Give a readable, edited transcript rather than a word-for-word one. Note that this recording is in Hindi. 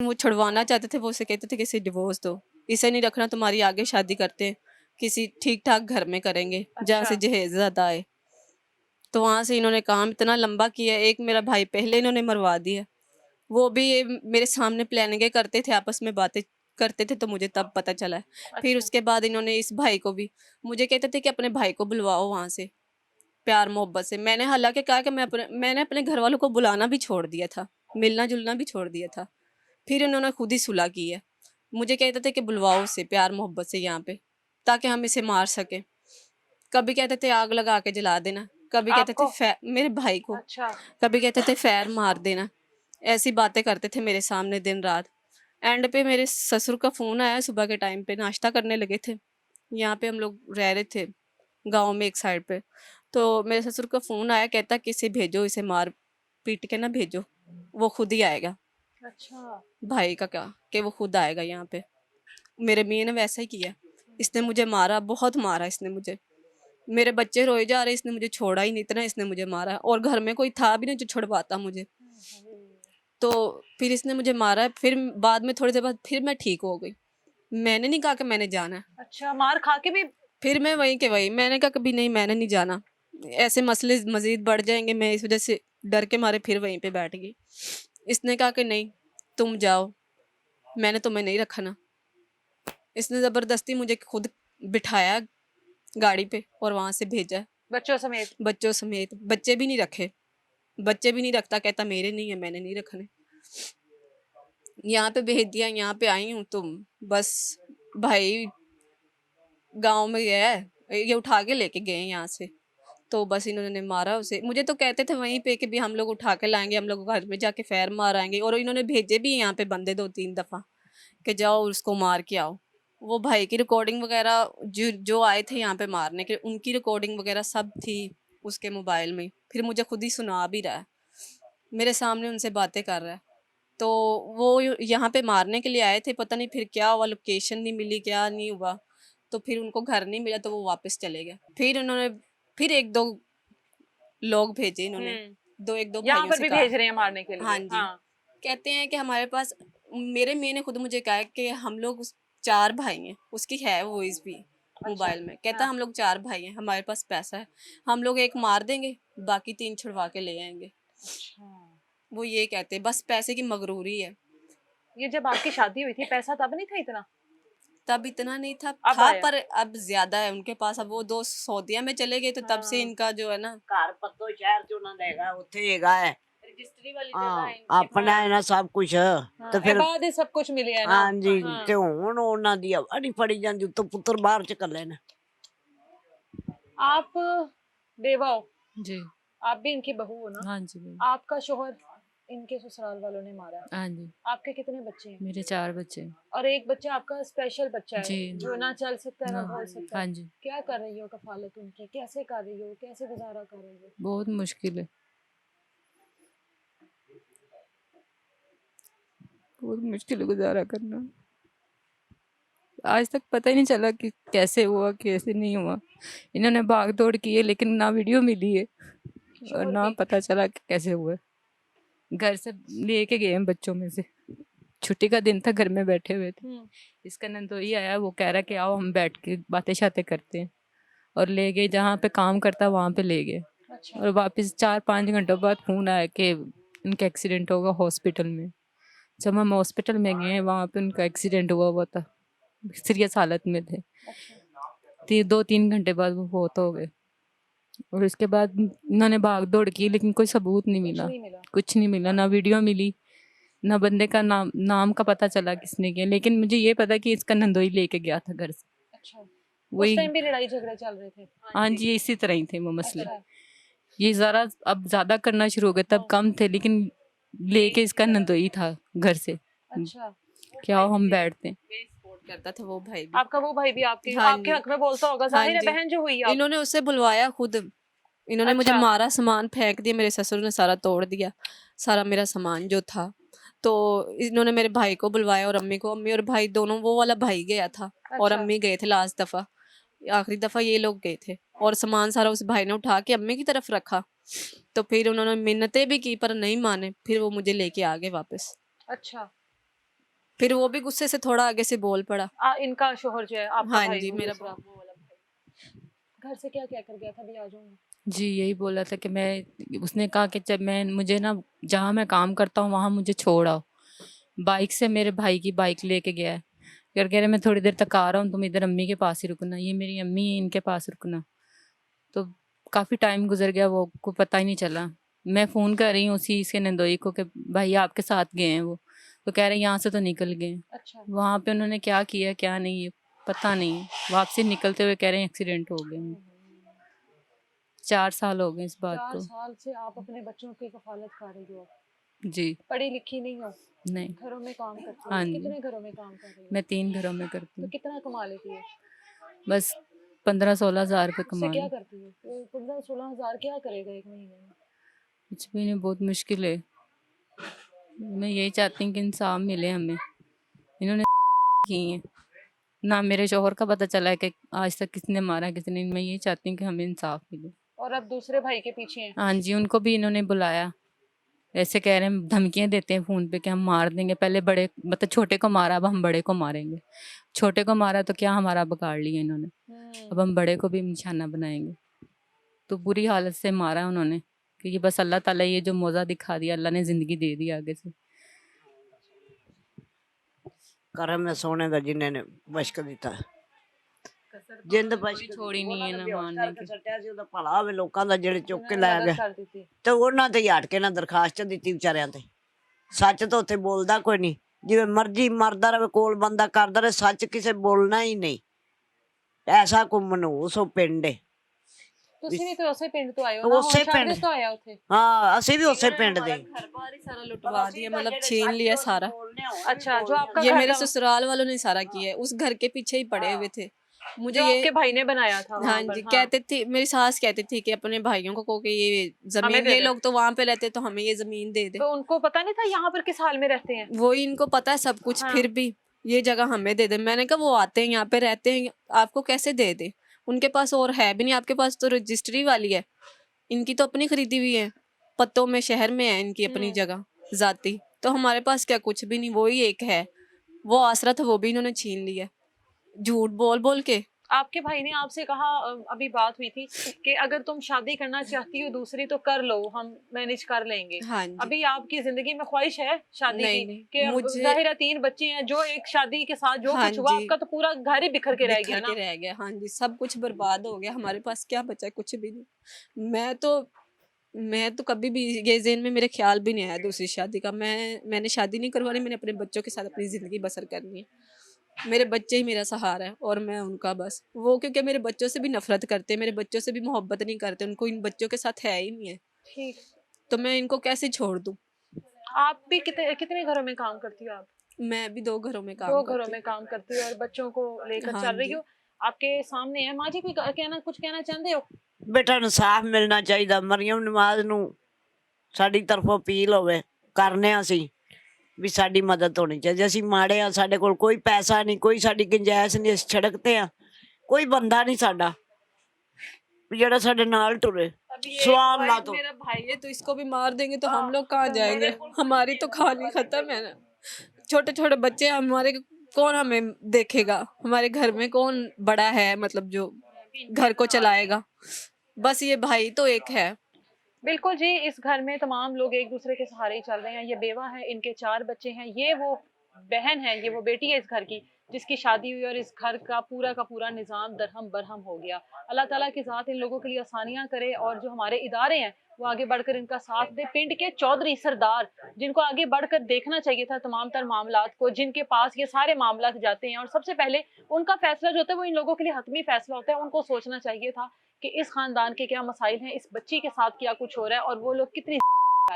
वो छुड़वाना चाहते थे, वो उसे कहते थे कि इसे डिवोर्स दो, इसे नहीं रखना, तुम्हारी आगे शादी करते हैं, किसी ठीक ठाक घर में करेंगे जहाँ अच्छा। से जहेज ज़्यादा आए। तो वहाँ से इन्होंने काम इतना लंबा किया। एक मेरा भाई पहले इन्होंने मरवा दिया, वो भी ये मेरे सामने प्लानिंगें करते थे, आपस में बातें करते थे, तो मुझे तब पता चला है। फिर अच्छा। उसके बाद इन्होंने इस भाई को भी, मुझे कहते थे कि अपने भाई को बुलवाओ वहाँ से प्यार मोहब्बत से। मैंने हालांकि कहा कि मैंने अपने घर वालों को बुलाना भी छोड़ दिया था, मिलना जुलना भी छोड़ दिया था। फिर उन्होंने खुद ही सुलह की है। मुझे कहते थे कि बुलवाओ उसे प्यार मोहब्बत से यहाँ पे, ताकि हम इसे मार सके। कभी कहते थे आग लगा के जला देना, कभी कहते थे आपको? मेरे भाई को, अच्छा। कभी कहते थे फैर मार देना। ऐसी बातें करते थे मेरे सामने दिन रात। एंड पे मेरे ससुर का फ़ोन आया सुबह के टाइम पे, नाश्ता करने लगे थे, यहाँ पे हम लोग रह रहे थे गांव में एक साइड पे। तो मेरे ससुर का फ़ोन आया, कहता कि इसे भेजो, इसे मार पीट के ना भेजो, वो खुद ही आएगा। अच्छा। भाई का क्या कि वो खुद आएगा यहाँ पे। मेरे मियाँ ने वैसा ही किया, इसने मुझे मारा, बहुत मारा इसने मुझे। मेरे बच्चे रोए जा रहे, इसने मुझे छोड़ा ही नहीं, इतना इसने मुझे मारा। और घर में कोई था भी नहीं जो छुड़वाता मुझे। तो फिर इसने मुझे मारा है। फिर बाद में थोड़ी देर बाद फिर मैं ठीक हो गई। मैंने नहीं कहा कि मैंने जाना है। अच्छा, मार खा के भी? फिर मैं वहीं के वहीं, मैंने कहा कभी नहीं, मैंने नहीं जाना, ऐसे मसले मजीद बढ़ जाएंगे। मैं इस वजह से डर के मारे फिर वहीं पे बैठ गई। इसने कहा कि नहीं तुम जाओ, मैंने तुम्हें नहीं रखना। इसने ज़बरदस्ती मुझे खुद बिठाया गाड़ी पे और वहाँ से भेजा, बच्चों समेत? बच्चों समेत। बच्चे भी नहीं रखे, बच्चे भी नहीं रखता, कहता मेरे नहीं है, मैंने नहीं रखने। यहाँ पे भेज दिया, यहाँ पे आई हूँ तो बस भाई गांव में गया है, ये उठा के लेके गए यहाँ से। तो बस इन्होंने मारा उसे। मुझे तो कहते थे वहीं पे कि भी हम लोग उठा के लाएंगे, हम लोग घर में जाके फैर मार आएंगे। और इन्होंने भेजे भी यहाँ पे बंदे 2-3 दफ़ा कि जाओ उसको मार के आओ। वो भाई की रिकॉर्डिंग वगैरह जो जो आए थे यहाँ पे मारने के, उनकी रिकॉर्डिंग वगैरह सब थी उसके मोबाइल में। फिर मुझे खुद ही सुना भी रहा है, मेरे सामने उनसे बातें कर रहा है। तो वो यहाँ पे मारने के लिए आए थे, पता नहीं फिर क्या हुआ, लोकेशन नहीं मिली, क्या नहीं हुआ। तो फिर उनको घर नहीं मिला तो वो वापस चले गए। फिर उन्होंने फिर 1-2 लोग भेजे इन्होंने, एक दो यहाँ भाइयों पर से भी कहा। भेज रहे हैं मारने के हाँ लिए? जी, हाँ। कहते हैं कि हमारे पास, मेरे मेয়ে ने खुद मुझे कहा है कि हम लोग 4 भाई हैं, उसकी है वॉइस भी अच्छा। मोबाइल में। कहता हाँ। हम लोग 4 भाई हैं, हमारे पास पैसा है, हम लोग एक मार देंगे, बाकी 3 छुड़वा के ले आएंगे। अच्छा। वो ये कहते हैं, बस पैसे की मगरूरी है। ये जब आपकी शादी हुई थी पैसा तब नहीं था इतना? तब इतना नहीं था, अब आया? पर अब ज्यादा है उनके पास। अब वो 2 सऊदिया में चले गए, तो तब से हाँ। इनका जो है ना, घर पत्तो शहर चो ना देगा उत्थे हेगा है। रजिस्ट्री वाली जगह हाँ है इनके अपना है ना सब कुछ। हाँ, तो ए फिर बाद ही सब कुछ मिले है ना? हाँ जी, हाँ। ते हुण उन्हां दी हवा नहीं फड़ी जांदी, तो पुत्र बाहर च कर लेना। आप बेवा हो? जी। आप भी इनकी बहू हो ना? हाँ जी बिल्कुल। आपका शोहर इनके ससुराल वालों ने मारा है? हाँ जी। आपके कितने बच्चे हैं? मेरे 4 बच्चे हैं। और एक बच्चा आपका स्पेशल बच्चा है जी। जो ना चल सकता है ना ना। बोल सकता हाँ है। जी। क्या कर रही हो कफालत उनकी, कैसे कर रही हो, कैसे गुजारा कर रही हो? बहुत मुश्किल है, बहुत मुश्किल है गुजारा करना। आज तक पता ही नहीं चला कि कैसे हुआ कैसे नहीं हुआ। इन्होंने भाग दौड़ की है, लेकिन ना वीडियो मिली है और शोहर ना की? पता चला कि कैसे हुआ है। घर से लेके गए हैं बच्चों में से, छुट्टी का दिन था, घर में बैठे हुए थे। इसका नंदोई आया, वो कह रहा कि आओ हम बैठ के बातें शातें करते हैं, और ले गए जहाँ पे काम करता वहाँ पे ले गए। अच्छा। और वापस 4-5 घंटों बाद फोन आया कि उनका एक्सीडेंट होगा हॉस्पिटल में। जब हम हॉस्पिटल में गए वहाँ पे उनका एक्सीडेंट हुआ था, सीरियस हालत में थे। अच्छा। 2-3 घंटे बाद वो बहुत हो गए। और उसके बाद इन्होंने भाग दौड़ की, लेकिन कोई सबूत नहीं कुछ मिला, नहीं मिला? कुछ नहीं मिला, ना वीडियो मिली, ना बंदे का नाम का पता चला किसने किया। लेकिन मुझे ये पता कि इसका नंदोई लेके गया था घर से। अच्छा। उस वही। टाइम भी लड़ाई झगड़े चल रहे थे? हाँ जी, इसी तरह ही थे वो मसले। अच्छा। ये जरा अब ज्यादा करना शुरू हो गए, तब कम थे, लेकिन लेके इसका नंदोई था घर से। अच्छा। क्या हम बैठते हैं। सपोर्ट करता था वो भाई भी। आपका वो भाई भी आपके हाँ आपके जी, हक में बोलता होगा, हाँ जाहिर है जी। बहन जो हुई आप। इन्होंने उसे बुलवाया खुद, इन्होंने मुझे अच्छा। मारा, सामान फेंक दिया, मेरे ससुर ने सारा तोड़ दिया, सारा मेरा सामान जो था। तो इन्होंने मेरे भाई को बुलवाया और अम्मी को। अम्मी और भाई दोनों, वो वाला भाई गया था और अच्छा। अम्मी गए थे लास्ट दफ़ा, आखिरी दफ़ा ये लोग गए थे। और सामान सारा उस भाई ने उठा के अम्मी की तरफ रखा। तो फिर उन्होंने मिन्नतें भी की पर नहीं माने, फिर वो मुझे लेके आ गए वापस। अच्छा। फिर वो भी गुस्से से थोड़ा आगे से बोल पड़ा। इनका शोहर जो है आपका हाँ भाई, जी, वो मेरा दूसरा, वो वाला भाई, घर से क्या क्या कर गया था? अभी आ जाऊंगा। जी यही बोला था कि मैं, उसने कहा कि जब मैं, मुझे ना जहाँ मैं काम करता हूँ वहाँ मुझे छोड़ आओ। बाइक से मेरे भाई की बाइक लेके गया है, फिर कह रहे मैं थोड़ी देर तक आ रहा हूँ, तुम इधर अम्मी के पास ही रुकना, ये मेरी अम्मी है, इनके पास रुकना। तो काफ़ी टाइम गुजर गया, वो को पता ही नहीं चला। मैं फ़ोन कर रही हूँ उसी इसके नंदोई को कि भाई आपके साथ गए हैं वो, तो कह रहे हैं यहाँ से तो निकल गए हैं। अच्छा, वहाँ पे उन्होंने क्या किया क्या नहीं ये पता नहीं। वापसी निकलते हुए कह रहे हैं एक्सीडेंट हो गया। 4 साल हो गए इस बात 4 को। साल से आप अपने बच्चों की कफालत कर रही हो, जी पढ़ी लिखी नहीं हो, नहीं। घरों में काम करती हाँ हो, जी, कितने घरों में काम कर रही हो? मैं 3 घरों में करती तो हूँ। कितना कमा लेती है? बस 15-16 हज़ार रुपये उससे कमा क्या ली। करती है? तो 15-16 हजार क्या करेगा एक महीने में? कुछ भी नहीं, बहुत मुश्किल है। मैं यही चाहती हूँ कि इंसाफ मिले हमें। इन्होंने की है ना, मेरे शोहर का पता चला है कि आज तक किसने मारा किसने नहीं। मैं यही चाहती हूँ कि हमें इंसाफ मिले। और अब दूसरे भाई के पीछे हैं? हाँ जी, उनको भी इन्होंने बुलाया, ऐसे कह रहे हैं, धमकियां देते हैं फ़ोन पे कि हम मार देंगे। पहले बड़े, मतलब छोटे को मारा, अब हम बड़े को मारेंगे। छोटे को मारा तो क्या हमारा बिगाड़ लिया इन्होंने, अब हम बड़े को भी निशाना बनाएंगे। तो बुरी हालत से मारा उन्होंने कि ये बस अल्लाह ताला ये जो मौजा दिखा दिया, अल्लाह ने ज़िंदगी दे दी आगे से। करम है सोने का जिन्हें ने बशक दिता जिंद कोई छोड़ी नहीं है ना मारने की। ਸੱਟਿਆ ਸੀ ਉਹਦਾ ਭਲਾ ਹੋਵੇ ਲੋਕਾਂ ਦਾ ਜਿਹੜੇ ਚੁੱਕ ਕੇ जिन्होंने ਲੈ मदद ਗਏ कर दी थी। ਤੇ ਉਹਨਾਂ ਤੇ ਹੀ ਹਟ ਕੇ ਨਾ ਦਰਖਾਸਤ ਦਿੱਤੀ ਵਿਚਾਰਿਆਂ ਤੇ। ਸੱਚ ਤਾਂ ਉੱਥੇ ਬੋਲਦਾ ਕੋਈ ਨਹੀਂ, ਜਿਵੇਂ ਮਰਜ਼ੀ ਮਰਦਾ ਰਵੇ, ਕੋਲ ਬੰਦਾ ਕਰਦਾ ਰਹੇ, ਸੱਚ ਕਿਸੇ ਬੋਲਣਾ ਹੀ ਨਹੀਂ। ਐਸਾ ਕੋ ਮਨਹੂਸ ਉਹ ਪਿੰਡ ਏ। ਤੁਸੀਂ ਵੀ ਤਾਂ ਉਸੇ ਪਿੰਡ ਤੋਂ ਆਏ ਹੋ ਨਾ? ਉਸੇ ਹੁਣ ਪਿੰਡ, ਸ਼ਾਦੀ ਤੋਂ ਆਇਆ ਉੱਥੇ? ਹਾਂ ਅਸੀਂ ਵੀ ਉਸੇ ਪਿੰਡ ਦੇ। घर बार ही सारा लुटवा दिया, मतलब छीन लिया सारा। अच्छा, जो आपका ये घर मेरे था, ससुराल वालों ने सारा किया है, उस घर के पीछे ही पड़े हुए थे। मुझे जो ये, आपके भाई ने बनाया था हाँ वहाँ पर? जी, हाँ, कहते थे, मेरी सास कहती थी कि अपने भाइयों को कि ये हमें जमीन, दे ये दे। लोग तो वहां पे रहते तो हमें ये जमीन दे दे। तो उनको पता नहीं था यहाँ पर किस हाल में रहते हैं? वही इनको पता है सब कुछ, हाँ। फिर भी ये जगह हमें दे दे। मैंने कहा वो आते हैं यहाँ पे रहते हैं, आपको कैसे दे दे? उनके पास और है भी नहीं, आपके पास तो रजिस्ट्री वाली है, इनकी तो अपनी खरीदी हुई है, पत्तों में शहर में है इनकी अपनी जगह जाती। तो हमारे पास क्या, कुछ भी नहीं, वही एक है, वो आसरा था, वो भी इन्होंने छीन लिया झूठ बोल बोल के। आपके भाई ने आपसे कहा, अभी बात हुई थी कि अगर तुम शादी करना चाहती हो दूसरी तो कर लो, हम मैनेज कर लेंगे। हाँ जी। अभी आपकी जिंदगी में ख्वाहिश है शादी नहीं, की? नहीं, कि मुझे, जाहिर है 3 बच्चे हैं, जो एक शादी के साथ जो हाँ कुछ हुआ जी, आपका तो पूरा घर ही बिखर के रह गया बिखर ना? के रह गया। हाँ जी, सब कुछ बर्बाद हो गया, हमारे पास क्या बचा? कुछ भी नहीं। मैं तो कभी भी ये ज़हन में मेरे ख्याल भी नहीं आया दूसरी शादी का। मैंने शादी नहीं करवानी, मैंने अपने बच्चों के साथ अपनी ज़िंदगी बसर करनी है। मेरे बच्चे ही मेरा सहारा है और मैं उनका बस। वो क्योंकि मेरे बच्चों से भी नफरत करते हैं, मेरे बच्चों से भी मोहब्बत नहीं करते, उनको इन बच्चों के साथ है ही नहीं है, ठीक। तो मैं इनको कैसे छोड़ दूँ? आप भी कितने कितने घरों में काम करती हो आप? मैं भी 2 घरों में काम 2 करती घरों हूँ। में काम करती हो और बच्चों को लेकर हाँ चल रही जी। हो। आपके सामने है माँ जी, कोई कुछ कहना चाहते हो? ਬੇਟਾ ਇਨਸਾਫ ਮਿਲਣਾ ਚਾਹੀਦਾ। ਮਰੀਮ ਨਵਾਜ਼ ਨੂੰ ਸਾਡੀ ਤਰਫੋਂ ਅਪੀਲ ਹੋਵੇ, ਕਰਨੇ ਆ ਅਸੀਂ ਵੀ ਸਾਡੀ ਮਦਦ ਹੋਣੀ ਚਾਹੀਦੀ। ਅਸੀਂ ਮਾੜੇ ਆ, ਸਾਡੇ ਕੋਲ ਕੋਈ ਪੈਸਾ ਨਹੀਂ, ਕੋਈ ਸਾਡੀ ਗੁੰਜਾਇਸ਼ ਨਹੀਂ, ਅਸੀਂ ਸੜਕ ਤੇ ਆ, ਕੋਈ ਬੰਦਾ ਨਹੀਂ ਸਾਡਾ ਵੀ ਜਿਹੜਾ ਸਾਡੇ ਨਾਲ ਟੁਰੇ। अभी सवाल ला तो मेरा भाई है, तो इसको भी मार देंगे तो हम लोग कहाँ जाएंगे? हमारी तो कहानी खत्म है ना। छोटे छोटे बच्चे हमारे, कौन हमें देखेगा? हमारे घर में कौन बड़ा है, मतलब जो घर को चलाएगा? बस ये भाई तो एक है। बिल्कुल जी, इस घर में तमाम लोग एक दूसरे के सहारे ही चल रहे हैं। ये बेवा है, इनके 4 बच्चे हैं, ये वो बहन है, ये वो बेटी है इस घर की जिसकी शादी हुई और इस घर का पूरा निज़ाम दरहम बरहम हो गया। अल्लाह ताला की ज़ात इन लोगों के लिए आसानियां करे और जो हमारे इदारे हैं वो आगे बढ़कर इनका साथ दे। पिंड के चौधरी सरदार जिनको आगे बढ़कर देखना चाहिए था तमाम तर मामलात को, जिनके पास ये सारे मामलात जाते हैं और सबसे पहले उनका फैसला जो होता है वो इन लोगों के लिए हतमी फैसला होता है। उनको सोचना चाहिए था कि इस खानदान के क्या मसाइल हैं, इस बच्ची के साथ क्या कुछ हो रहा है और वो लोग कितनी